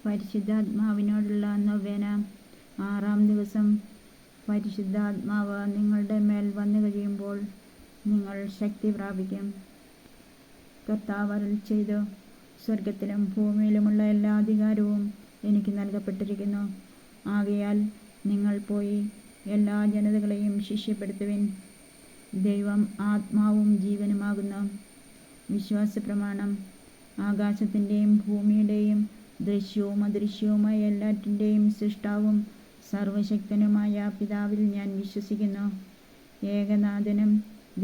പരിശുദ്ധാത്മാവിനോടുള്ള നൊവേന. 6-ാം ദിവസം. പരിശുദ്ധാത്മാവ് നിങ്ങളുടെ മേൽ വന്നു കഴിയുമ്പോൾ നിങ്ങൾ ശക്തി പ്രാപിക്കും. കർത്താവ് അരുളിച്ചെയ്തു, സ്വർഗത്തിലും ഭൂമിയിലുമുള്ള എല്ലാ അധികാരവും എനിക്ക് നൽകപ്പെട്ടിരിക്കുന്നു. ആകയാൽ നിങ്ങൾ പോയി എല്ലാ ജനതകളെയും ശിഷ്യപ്പെടുത്തുവിൻ. ദൈവം ആത്മാവും ജീവനുമാകുന്നു. വിശ്വാസപ്രമാണം. ആകാശത്തിൻ്റെയും ഭൂമിയുടെയും ദൃശ്യവും അദൃശ്യവുമായ എല്ലാറ്റിൻ്റെയും സൃഷ്ടാവും സർവശക്തനുമായ പിതാവിൽ ഞാൻ വിശ്വസിക്കുന്നു. ഏകനാഥനും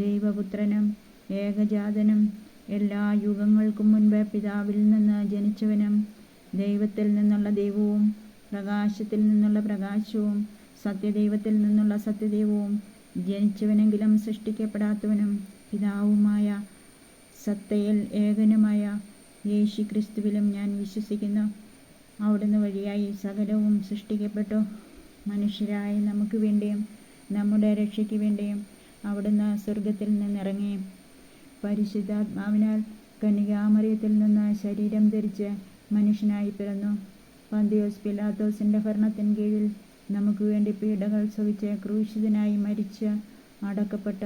ദൈവപുത്രനും ഏകജാതനും എല്ലാ യുഗങ്ങൾക്കും മുൻപ് പിതാവിൽ നിന്ന് ജനിച്ചവനും ദൈവത്തിൽ നിന്നുള്ള ദൈവവും പ്രകാശത്തിൽ നിന്നുള്ള പ്രകാശവും സത്യദൈവത്തിൽ നിന്നുള്ള സത്യദൈവവും ജനിച്ചവനെങ്കിലും സൃഷ്ടിക്കപ്പെടാത്തവനും പിതാവുമായ സത്തയിൽ ഏകനുമായ യേശുക്രിസ്തുവിലും ഞാൻ വിശ്വസിക്കുന്നു. അവിടുന്ന് വഴിയായി സകലവും സൃഷ്ടിക്കപ്പെട്ടു. മനുഷ്യരായ നമുക്ക് വേണ്ടിയും നമ്മുടെ രക്ഷയ്ക്ക് വേണ്ടിയും അവിടുന്ന് സ്വർഗത്തിൽ നിന്നിറങ്ങി പരിശുദ്ധാത്മാവിനാൽ കന്യകാമറിയത്തിൽ നിന്ന് ശരീരം ധരിച്ച് മനുഷ്യനായി പിറന്നു. പന്തിയോസ് പിലാത്തോസിൻ്റെ ഭരണത്തിൻ കീഴിൽ നമുക്ക് വേണ്ടി പീഡകൾ സഹിച്ച് ക്രൂശിതനായി മരിച്ച് അടക്കപ്പെട്ട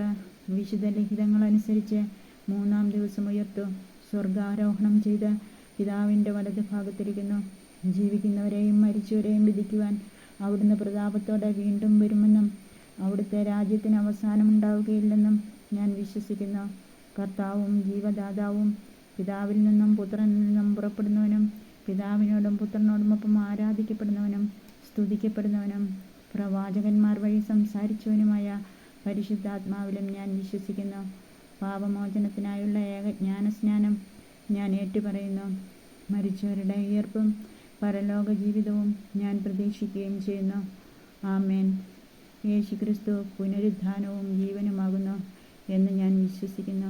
വിശുദ്ധ ലിഖിതങ്ങളനുസരിച്ച് 3-ാം ദിവസം ഉയർത്തു. സ്വർഗാരോഹണം ചെയ്ത് പിതാവിൻ്റെ വലത് ഭാഗത്തിരിക്കുന്നു. ജീവിക്കുന്നവരെയും മരിച്ചവരെയും വിധിക്കുവാൻ അവിടുന്ന് പ്രതാപത്തോടെ വീണ്ടും വരുമെന്നും അവിടുത്തെ രാജ്യത്തിന് അവസാനമുണ്ടാവുകയില്ലെന്നും ഞാൻ വിശ്വസിക്കുന്നു. കർത്താവും ജീവദാതാവും പിതാവിൽ നിന്നും പുത്രനിൽ നിന്നും പുറപ്പെടുന്നവനും പിതാവിനോടും പുത്രനോടുമൊപ്പം ആരാധിക്കപ്പെടുന്നവനും സ്തുതിക്കപ്പെടുന്നവനും പ്രവാചകന്മാർ വഴി സംസാരിച്ചവനുമായ പരിശുദ്ധാത്മാവിലും ഞാൻ വിശ്വസിക്കുന്നു. പാപമോചനത്തിനായുള്ള ഏക ജ്ഞാനസ്നാനം ഞാൻ ഏറ്റുപറയുന്നു. മരിച്ചവരുടെ ഉയർപ്പും പരലോക ജീവിതവും ഞാൻ പ്രതീക്ഷിക്കുകയും ചെയ്യുന്നു. ആമേൻ. യേശുക്രിസ്തു പുനരുത്ഥാനവും ജീവനുമാകുന്നു എന്ന് ഞാൻ വിശ്വസിക്കുന്നു.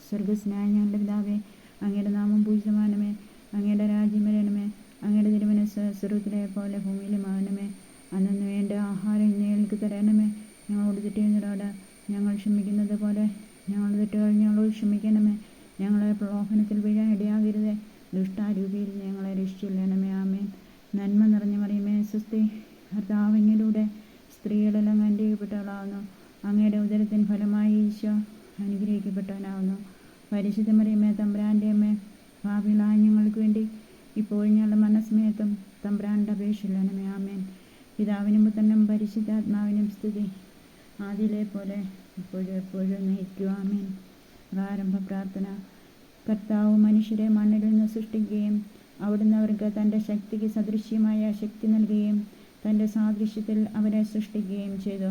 സ്വർഗസ്നായ ഞങ്ങളുടെ പിതാവേ, അങ്ങയുടെ നാമം പൂജിതമാകണമേ. അങ്ങയുടെ രാജ്യം വരണമേ. അങ്ങയുടെ തിരുമനസ്സ് സ്വർഗ്ഗത്തിലെ പോലെ ഭൂമിയിലുമാകണമേ. അന്നന്ന് വേണ്ട ആഹാരം ഇന്ന് ഞങ്ങൾക്ക് തരണമേ. ഞങ്ങളോട് തെറ്റ് ചെയ്യുന്നവരോട് ഞങ്ങൾ ക്ഷമിക്കുന്നത് പോലെ ഞങ്ങളുടെ തെറ്റുകൾ ഞങ്ങളോട് ക്ഷമിക്കണമേ. ഞങ്ങളെ പ്രലോഭനത്തിൽ വീഴാൻ ഇടയാകരുതേ. ദുഷ്ടാരൂപിയിൽ ഞങ്ങളെ രക്ഷിച്ചുകൊള്ളണമേ. ആമേൻ. നന്മ നിറഞ്ഞ മറിയമേ, സ്വസ്തി. കർത്താവ് അങ്ങയിലൂടെ സ്ത്രീകളെല്ലാം അനുഗ്രഹിക്കപ്പെട്ടവളാകുന്നു. അങ്ങയുടെ ഉദരത്തിൻ ഫലമായി ഈശോ അനുഗ്രഹിക്കപ്പെട്ടവനാകുന്നു. പരിശുദ്ധ മറിയമേ, തമ്പുരാൻ്റെ അമ്മേ, പാപികളായ ഞങ്ങൾക്ക് വേണ്ടി ഇപ്പോഴും ഞങ്ങളുടെ മരണസമയത്തും തമ്പുരാൻ്റെ അപേക്ഷിക്കണമേ. ആമേൻ. പിതാവിനും പുത്രനും പരിശുദ്ധാത്മാവിനും സ്തുതി, ആദിയിലെ പോലെ ഇപ്പോഴും എപ്പോഴും നയിക്കും. ആമേൻ. പ്രാരംഭ പ്രാർത്ഥന. കർത്താവ് മനുഷ്യരെ മണ്ണിൽ നിന്ന് സൃഷ്ടിക്കുകയും അവിടുന്ന് അവർക്ക് തൻ്റെ ശക്തിക്ക് സദൃശ്യമായ ശക്തി നൽകുകയും തൻ്റെ സാദൃശ്യത്തിൽ അവരെ സൃഷ്ടിക്കുകയും ചെയ്തു.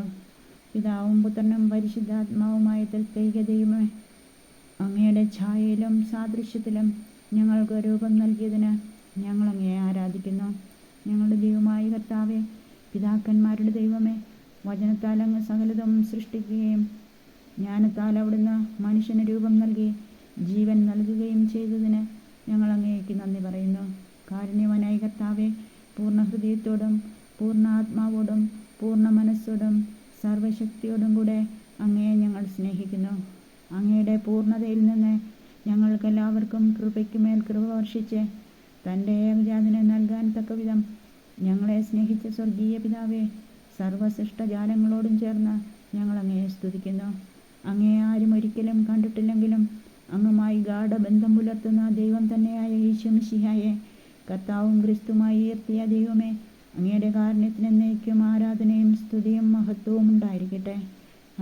പിതാവും പുത്രനും പരിശുദ്ധാത്മാവുമായ ത്രിത്വൈക ദൈവമേ, അങ്ങയുടെ ഛായയിലും സാദൃശ്യത്തിലും ഞങ്ങൾക്ക് രൂപം നൽകിയതിന് ഞങ്ങൾ അങ്ങയെ ആരാധിക്കുന്നു. ഞങ്ങളുടെ ദൈവമായ കർത്താവേ, പിതാക്കന്മാരുടെ ദൈവമേ, വചനത്താൽ അങ്ങ് സകലതും സൃഷ്ടിക്കുകയും ജ്ഞാനത്താൽ അവിടുന്ന് മനുഷ്യന് രൂപം നൽകി ജീവൻ നൽകുകയും ചെയ്തതിന് ഞങ്ങൾ അങ്ങേക്ക് നന്ദി പറയുന്നു. കാരുണ്യവാനായ കർത്താവേ, പൂർണ്ണ ഹൃദയത്തോടും പൂർണ്ണ ആത്മാവോടും പൂർണ്ണ മനസ്സോടും സർവശക്തിയോടും കൂടെ അങ്ങയെ ഞങ്ങൾ സ്നേഹിക്കുന്നു. അങ്ങയുടെ പൂർണ്ണതയിൽ നിന്ന് ഞങ്ങൾക്കെല്ലാവർക്കും കൃപയ്ക്കുമേൽ കൃപ വർഷിച്ച് തൻ്റെ ഏകജാതനെ നൽകാൻ തക്കവിധം ഞങ്ങളെ സ്നേഹിച്ച സ്വർഗീയ പിതാവേ, സർവസൃഷ്ടജാലങ്ങളോടും ചേർന്ന് ഞങ്ങൾ അങ്ങയെ സ്തുതിക്കുന്നു. അങ്ങയെ ആരും ഒരിക്കലും കണ്ടിട്ടില്ലെങ്കിലും അങ്ങുമായി ഗാഢബന്ധം പുലർത്തുന്ന ദൈവം തന്നെയായ ഈശോ മിശിഹായെ, കർത്താവും ക്രിസ്തുമായി ഉയർത്തിയ ദൈവമേ, അങ്ങയുടെ കാരുണ്യത്തിന് എന്നേക്കും ആരാധനയും സ്തുതിയും മഹത്വവും ഉണ്ടായിരിക്കട്ടെ.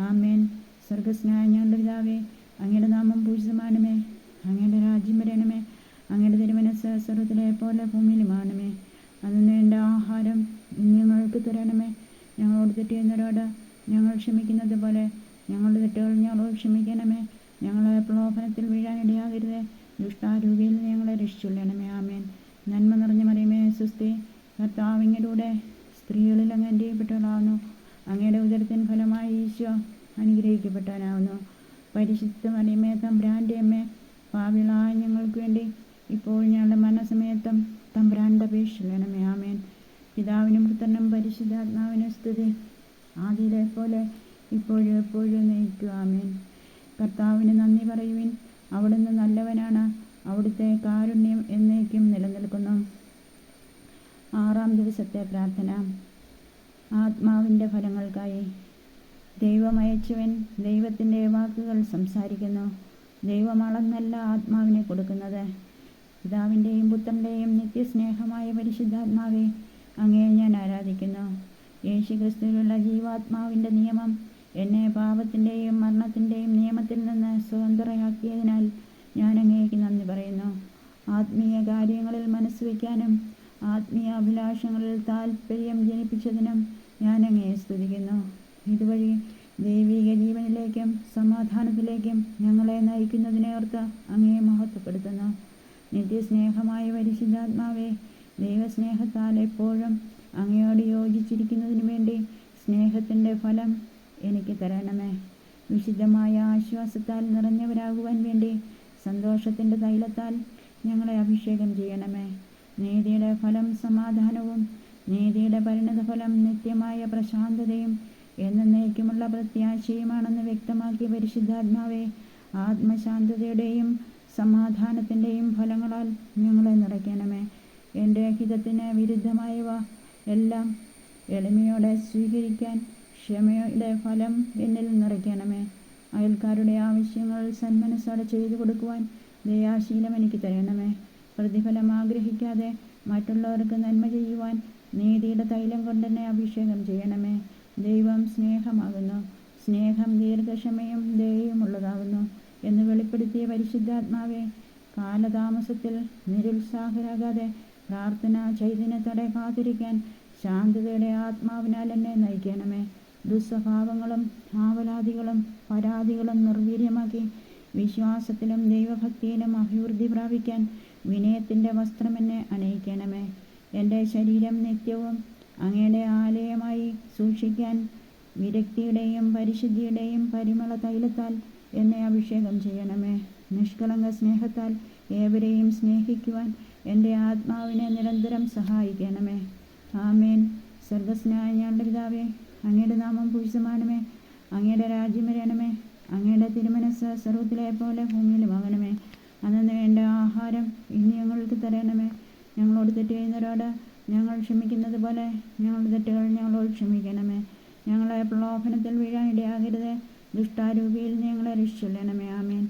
ആമേൻ. സ്വർഗസ്നായ ഞങ്ങളുടെ പിതാവേ, അങ്ങയുടെ നാമം പൂജിതമാകണമേ. അങ്ങയുടെ രാജ്യം വരണമേ. അങ്ങയുടെ തിരുമനസ്സ് സ്വർഗ്ഗത്തിലെ പോലെ ഭൂമിയിലുമാകണമേ. അന്ന് വേണ്ട ആഹാരം ഞങ്ങൾക്ക് തരണമേ. ഞങ്ങളോട് തെറ്റ് ചെയ്യുന്നവരോട് ഞങ്ങൾ ക്ഷമിക്കുന്നത് പോലെ ഞങ്ങളുടെ തെറ്റുകൾ ഞങ്ങളോട് ക്ഷമിക്കണമേ. ഞങ്ങളെ പ്രലോഭനത്തിൽ വീഴാൻ ഇടയാകരുതേ. ദുഷ്ടാരൂപിയിൽ ഞങ്ങളെ രക്ഷിച്ചുകൊള്ളണമേ. ആമേൻ. നന്മ നിറഞ്ഞ മറിയമേ, സ്വസ്തി. കർത്താവ് അങ്ങയിലൂടെ സ്ത്രീകളിൽ അങ്ങ് അനുഗ്രഹിക്കപ്പെട്ടവളാകുന്നു. അങ്ങയുടെ ഉദരത്തിൻ ഫലമായി ഈശോ അനുഗ്രഹിക്കപ്പെട്ടവനാകുന്നു. പരിശുദ്ധ മറിയമേ, തമ്പുരാൻ്റെ അമ്മേ, പാപികളായ ഞങ്ങൾക്ക് വേണ്ടി ഇപ്പോൾ ഞങ്ങളുടെ മരണസമയത്തും തമ്പുരാൻ്റെ അപേക്ഷിക്കണമേ. ആമേൻ. പിതാവിനും പുത്രനും പരിശുദ്ധാത്മാവിനും സ്തുതി, ആദിയിലെ പോലെ ഇപ്പോഴും എപ്പോഴും നയിക്കും. ആമേൻ. കർത്താവിന് നന്ദി പറയുവിൻ. അവിടുന്ന് നല്ലവനാണ്. അവിടുത്തെ കാരുണ്യം എന്നേക്കും നിലനിൽക്കുന്നു. ദിവസത്തെ പ്രാർത്ഥന. ആത്മാവിൻ്റെ ഫലങ്ങൾക്കായി. ദൈവം അയച്ചവൻ ദൈവത്തിൻ്റെ വാക്കുകൾ സംസാരിക്കുന്നു. ദൈവം അളന്നല്ല ആത്മാവിനെ കൊടുക്കുന്നത്. പിതാവിൻ്റെയും പുത്രൻ്റെയും നിത്യസ്നേഹമായ പരിശുദ്ധാത്മാവെ, അങ്ങയെ ഞാൻ ആരാധിക്കുന്നു. യേശുക്രിസ്തുവിലുള്ള ജീവാത്മാവിൻ്റെ നിയമം എന്നെ പാപത്തിൻ്റെയും മരണത്തിൻ്റെയും നിയമത്തിൽ നിന്ന് സ്വതന്ത്രയാക്കിയതിനാൽ ഞാൻ അങ്ങേക്ക് നന്ദി പറയുന്നു. ആത്മീയ കാര്യങ്ങളിൽ മനസ്സുവെക്കാനും ആത്മീയ അഭിലാഷങ്ങളിൽ താൽപ്പര്യം ജനിപ്പിച്ചതിനും ഞാൻ അങ്ങയെ സ്തുതിക്കുന്നു. ഇതുവഴി ദൈവിക ജീവനിലേക്കും സമാധാനത്തിലേക്കും ഞങ്ങളെ നയിക്കുന്നതിനെ ഓർത്ത് അങ്ങയെ മഹത്വപ്പെടുത്തുന്നു. നിത്യസ്നേഹമായ പരിശുദ്ധാത്മാവെ, ദൈവസ്നേഹത്താൽ എപ്പോഴും അങ്ങയോട് യോജിച്ചിരിക്കുന്നതിനു വേണ്ടി സ്നേഹത്തിൻ്റെ ഫലം എനിക്ക് തരണമേ. വിശുദ്ധമായ ആശ്വാസത്താൽ നിറഞ്ഞവരാകുവാൻ വേണ്ടി സന്തോഷത്തിൻ്റെ തൈലത്താൽ ഞങ്ങളെ അഭിഷേകം ചെയ്യണമേ. നീതിയുടെ ഫലം സമാധാനവും നീതിയുടെ പരിണതഫലം നിത്യമായ പ്രശാന്തതയും എന്നേക്കുമുള്ള പ്രത്യാശയുമാണെന്ന് വ്യക്തമാക്കിയ പരിശുദ്ധാത്മാവെ, ആത്മശാന്തതയുടെയും സമാധാനത്തിൻ്റെയും ഫലങ്ങളാൽ ഞങ്ങളെ നിറയ്ക്കണമേ. എൻ്റെ ഹിതത്തിന് വിരുദ്ധമായവ എല്ലാം എളിമയോടെ സ്വീകരിക്കാൻ ക്ഷമയുടെ ഫലം എന്നിൽ നിറയ്ക്കണമേ. അയൽക്കാരുടെ ആവശ്യങ്ങൾ സന്മനസ്സോടെ ചെയ്തു കൊടുക്കുവാൻ ദയാശീലം എനിക്ക് തരണമേ. പ്രതിഫലം ആഗ്രഹിക്കാതെ മറ്റുള്ളവർക്ക് നന്മ ചെയ്യുവാൻ നീതിയുടെ തൈലം കൊണ്ടെന്നെ അഭിഷേകം ചെയ്യണമേ. ദൈവം സ്നേഹമാകുന്നു, സ്നേഹം ദീർഘക്ഷമയും ദയയുമുള്ളതാകുന്നു എന്ന് വെളിപ്പെടുത്തിയ പരിശുദ്ധാത്മാവെ, കാലതാമസത്തിൽ നിരുത്സാഹരാകാതെ പ്രാർത്ഥന ചൈതന്യത്തോടെ കാത്തിരിക്കാൻ ശാന്തതയുടെ ആത്മാവിനാൽ എന്നെ നയിക്കണമേ. ദുസ്വഭാവങ്ങളും ആവലാതികളും പരാതികളും നിർവീര്യമാക്കി വിശ്വാസത്തിലും ദൈവഭക്തിയിലും അഭിവൃദ്ധി പ്രാപിക്കാൻ വിനയത്തിൻ്റെ വസ്ത്രം എന്നെ അണിയിക്കണമേ. എൻ്റെ ശരീരം നിത്യവും അങ്ങയുടെ ആലയമായി സൂക്ഷിക്കാൻ വിരക്തിയുടെയും പരിശുദ്ധിയുടെയും പരിമള തൈലത്താൽ എന്നെ അഭിഷേകം ചെയ്യണമേ. നിഷ്കളങ്ക സ്നേഹത്താൽ ഏവരെയും സ്നേഹിക്കുവാൻ എൻ്റെ ആത്മാവിനെ നിരന്തരം സഹായിക്കണമേ. ആമേൻ. സ്വർഗസ്നായ ഞങ്ങളുടെ പിതാവേ, അങ്ങയുടെ നാമം പൂജിതമാകണമേ. അങ്ങയുടെ രാജ്യം വരണമേ. അങ്ങയുടെ തിരുമനസ്സ് സ്വർഗ്ഗത്തിലെ പോലെ ഭൂമിയിലുമാകണമേ. അന്നു വേണ്ട ആഹാരം ഇന്ന് ഞങ്ങൾക്ക് തരണമേ. ഞങ്ങളോട് തെറ്റ് ചെയ്യുന്നവരോട് ഞങ്ങൾ ക്ഷമിക്കുന്നത് പോലെ ഞങ്ങളുടെ തെറ്റുകൾ ഞങ്ങളോട് ക്ഷമിക്കണമേ. ഞങ്ങളെ പ്രലോഭനത്തിൽ വീഴാൻ ഇടയാകരുത്. ദുഷ്ടാരൂപിയിൽ നിന്ന് ഞങ്ങളെ രക്ഷിച്ചുകൊള്ളണമേ. ആമേൻ.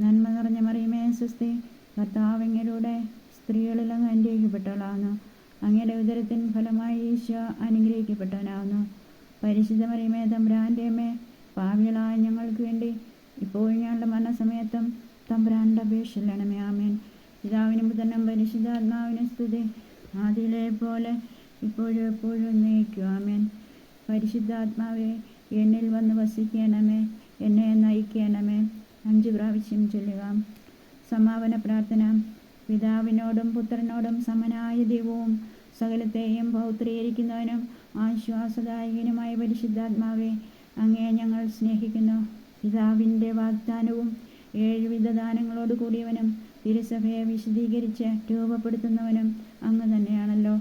നന്മ നിറഞ്ഞ മറിയമേ, സ്വസ്തി. കർത്താവ് അങ്ങയുടെ സ്ത്രീകളിൽ അങ്ങ് അനുഗ്രഹിക്കപ്പെട്ടവളാകുന്നു. അങ്ങയുടെ ഉദരത്തിൻ ഫലമായി ഈശോ അനുഗ്രഹിക്കപ്പെട്ടവനാകുന്നു. പരിശുദ്ധ മറിയമേ, തമ്പുരാൻ്റെ അമ്മേ, പാപികളായ ഞങ്ങൾക്ക് വേണ്ടി ഇപ്പോഴും ഞങ്ങളുടെ മരണസമയത്തും തമ്പുരാൻ്റെ അപേക്ഷിക്കണമേ. ആമേൻ. പിതാവിനും പുത്രനും പരിശുദ്ധാത്മാവിനും സ്തുതി, ആദിയിലെ പോലെ ഇപ്പോഴും എപ്പോഴും എന്നേക്കും. ആമേൻ. പരിശുദ്ധാത്മാവെ, എന്നിൽ വന്ന് വസിക്കണമേ, എന്നെ നയിക്കണമേ. 5 പ്രാവശ്യം ചൊല്ലുക. സമാപന പ്രാർത്ഥന. പിതാവിനോടും പുത്രനോടും സമനായ ദൈവവും സകലത്തെയും പൗത്രീകരിക്കുന്നവനും ആശ്വാസദായകനുമായ പരിശുദ്ധാത്മാവെ, അങ്ങയെ ഞങ്ങൾ സ്നേഹിക്കുന്നു. പിതാവിൻ്റെ വാഗ്ദാനവും 7 വിധ ദാനങ്ങളോട് കൂടിയവനും തിരുസഭയെ വിശദീകരിച്ച് രൂപപ്പെടുത്തുന്നവനും അങ്ങ് തന്നെയാണല്ലോ.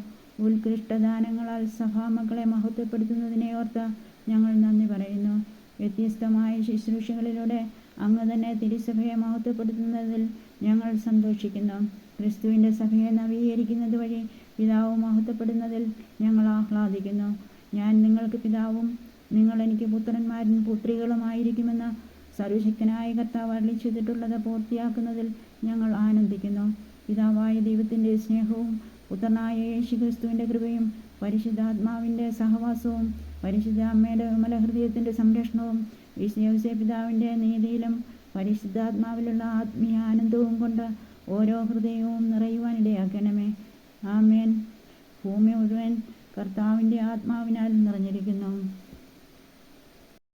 ഉത്കൃഷ്ടദാനങ്ങളാൽ സഭാമക്കളെ മഹത്വപ്പെടുത്തുന്നതിനെ ഓർത്ത് ഞങ്ങൾ നന്ദി പറയുന്നു. വ്യത്യസ്തമായ ശുശ്രൂഷകളിലൂടെ അങ്ങ് തന്നെ തിരുസഭയെ മഹത്വപ്പെടുത്തുന്നതിൽ ഞങ്ങൾ സന്തോഷിക്കുന്നു. ക്രിസ്തുവിൻ്റെ സഭയെ നവീകരിക്കുന്നത് വഴി പിതാവ് മഹത്വപ്പെടുന്നതിൽ ഞങ്ങൾ ആഹ്ലാദിക്കുന്നു. ഞാൻ നിങ്ങൾക്ക് പിതാവും നിങ്ങൾ എനിക്ക് പുത്രന്മാരും പുത്രികളുമായിരിക്കുമെന്ന് സർവശക്തനായ കർത്താവ് അരുളിച്ചെയ്തിട്ടുള്ളത് പൂർത്തിയാക്കുന്നതിൽ ഞങ്ങൾ ആനന്ദിക്കുന്നു. പിതാവായ ദൈവത്തിൻ്റെ സ്നേഹവും പുത്രനായ യേശുക്രിസ്തുവിൻ്റെ കൃപയും പരിശുദ്ധാത്മാവിൻ്റെ സഹവാസവും പരിശുദ്ധ അമ്മയുടെ വിമലഹൃദയത്തിൻ്റെ സംരക്ഷണവും വിശുദ്ധ പിതാവിൻ്റെ നീതിയിലും പരിശുദ്ധാത്മാവിലുള്ള ആത്മീയ ആനന്ദവും കൊണ്ട് ഓരോ ഹൃദയവും നിറയുവാനിടയാക്കണമേ. ആമേൻ. ഭൂമി മുഴുവൻ കർത്താവിൻ്റെ ആത്മാവിനാൽ നിറഞ്ഞിരിക്കുന്നു.